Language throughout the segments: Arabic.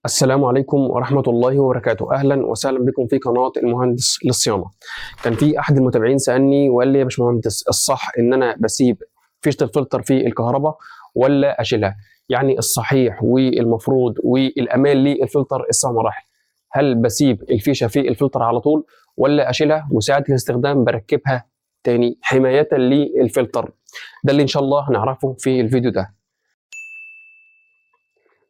السلام عليكم ورحمة الله وبركاته. أهلا وسهلا بكم في قناة المهندس للصيانة. كان في أحد المتابعين سألني وقال لي يا باشمهندس، الصح إن أنا بسيب فيشة الفلتر في الكهرباء ولا أشيلها؟ يعني الصحيح والمفروض والأمان للفلتر السبع مراحل. هل بسيب الفيشة في الفلتر على طول ولا أشيلها وساعة الاستخدام بركبها تاني حماية للفلتر؟ ده اللي إن شاء الله هنعرفه في الفيديو ده.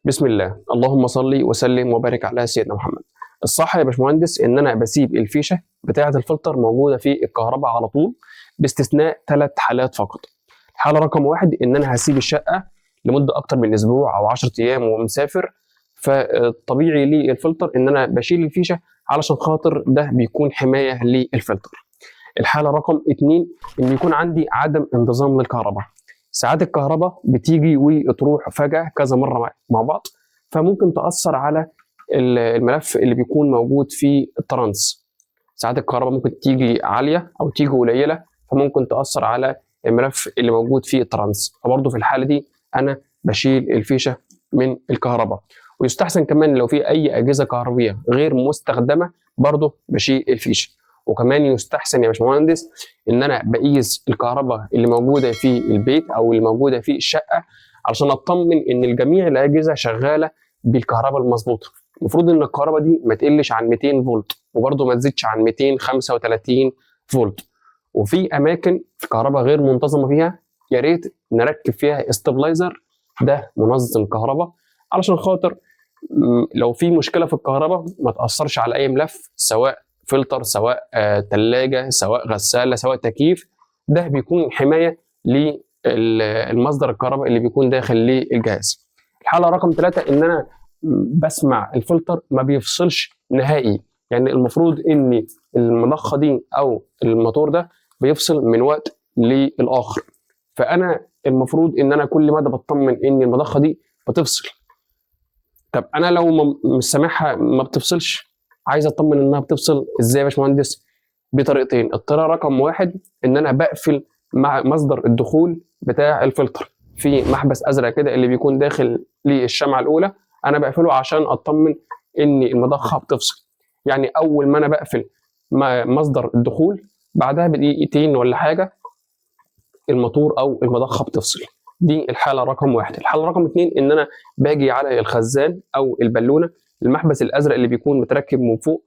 بسم الله، اللهم صل وسلم وبارك على سيدنا محمد. الصح يا باشمهندس ان انا بسيب الفيشه بتاعه الفلتر موجوده في الكهرباء على طول، باستثناء 3 حالات فقط. الحاله رقم 1 ان انا هسيب الشقه لمده اكتر من اسبوع او 10 ايام ومسافر، فالطبيعي للفلتر ان انا بشيل الفيشه علشان خاطر ده بيكون حمايه للفلتر. الحاله رقم 2 ان يكون عندي عدم انتظام للكهرباء. ساعات الكهرباء بتيجي وتروح فجأة كذا مرة مع بعض، فممكن تأثر على الملف اللي بيكون موجود في الترانس. ساعات الكهرباء ممكن تيجي عالية أو تيجي قليلة، فممكن تأثر على الملف اللي موجود في الترانس، فبرضه في الحالة دي أنا بشيل الفيشة من الكهرباء. ويستحسن كمان لو في أي أجهزة كهربية غير مستخدمة برضه بشيل الفيشة. وكمان يستحسن يا باشمهندس ان انا بقيس الكهرباء اللي موجوده في البيت او اللي موجوده في الشقه علشان اطمن ان الجميع الاجهزه شغاله بالكهرباء المظبوطه. المفروض ان الكهرباء دي ما تقلش عن 200 فولت وبرده ما تزيدش عن 235 فولت. وفي اماكن الكهرباء غير منتظمه فيها يا ريت نركب فيها استابلايزر، ده منظم كهرباء علشان خاطر لو في مشكله في الكهرباء ما تاثرش على اي ملف، سواء فلتر سواء ثلاجه سواء غساله سواء تكييف. ده بيكون حمايه للمصدر الكهرباء اللي بيكون داخل للجهاز. الحاله رقم 3 ان انا بسمع الفلتر ما بيفصلش نهائي، يعني المفروض ان المضخه دي او الموتور ده بيفصل من وقت للاخر، فانا المفروض ان انا كل مدى بطمن ان المضخه دي بتفصل. طب انا لو مش سامعها ما بتفصلش، عايز اطمن انها بتفصل ازاي يا باشمهندس؟ بطريقتين. الطريقه رقم 1 ان انا بقفل مع مصدر الدخول بتاع الفلتر في محبس ازرق كده اللي بيكون داخل للشمعه الاولى، انا بقفله عشان اطمن ان المضخه بتفصل. يعني اول ما انا بقفل مصدر الدخول بعدها بدقيقتين ولا حاجه الموتور او المضخه بتفصل. دي الحاله رقم 1. الحاله رقم 2 ان انا باجي على الخزان او البالونه، المحبس الازرق اللي بيكون متركب من فوق،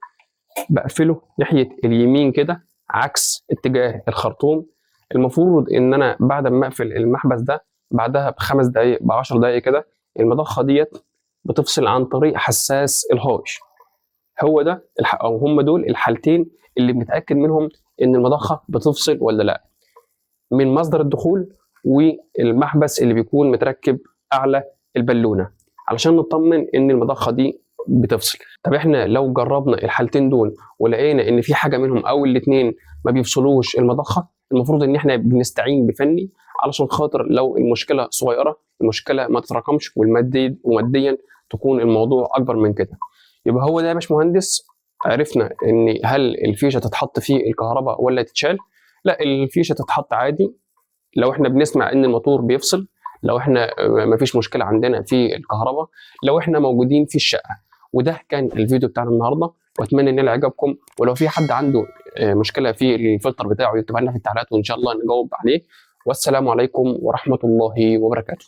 بقفله ناحيه اليمين كده عكس اتجاه الخرطوم. المفروض ان انا بعد ما اقفل المحبس ده بعدها ب5 دقائق ب10 دقائق كده المضخه ديت بتفصل عن طريق حساس الهواش. هو ده او هم دول الحالتين اللي بنتاكد منهم ان المضخه بتفصل ولا لا، من مصدر الدخول والمحبس اللي بيكون متركب اعلى البالونه، علشان نطمن ان المضخه دي بتفصل. طب احنا لو جربنا الحالتين دول ولقينا ان في حاجه منهم او الاثنين ما بيفصلوش المضخه، المفروض ان احنا بنستعين بفني علشان خاطر لو المشكله صغيره المشكله ما تتراكمش وماديا تكون الموضوع اكبر من كده. يبقى هو ده يا باشمهندس، عرفنا ان هل الفيشه تتحط في الكهرباء ولا تتشال؟ لا، الفيشه تتحط عادي لو احنا بنسمع ان الموتور بيفصل، لو احنا مفيش مشكله عندنا في الكهرباء، لو احنا موجودين في الشقه. وده كان الفيديو بتاعنا النهارده، واتمنى ان يعجبكم. ولو في حد عنده مشكله في الفلتر بتاعه يكتبها لنا في التعليقات وان شاء الله نجاوب عليه. والسلام عليكم ورحمه الله وبركاته.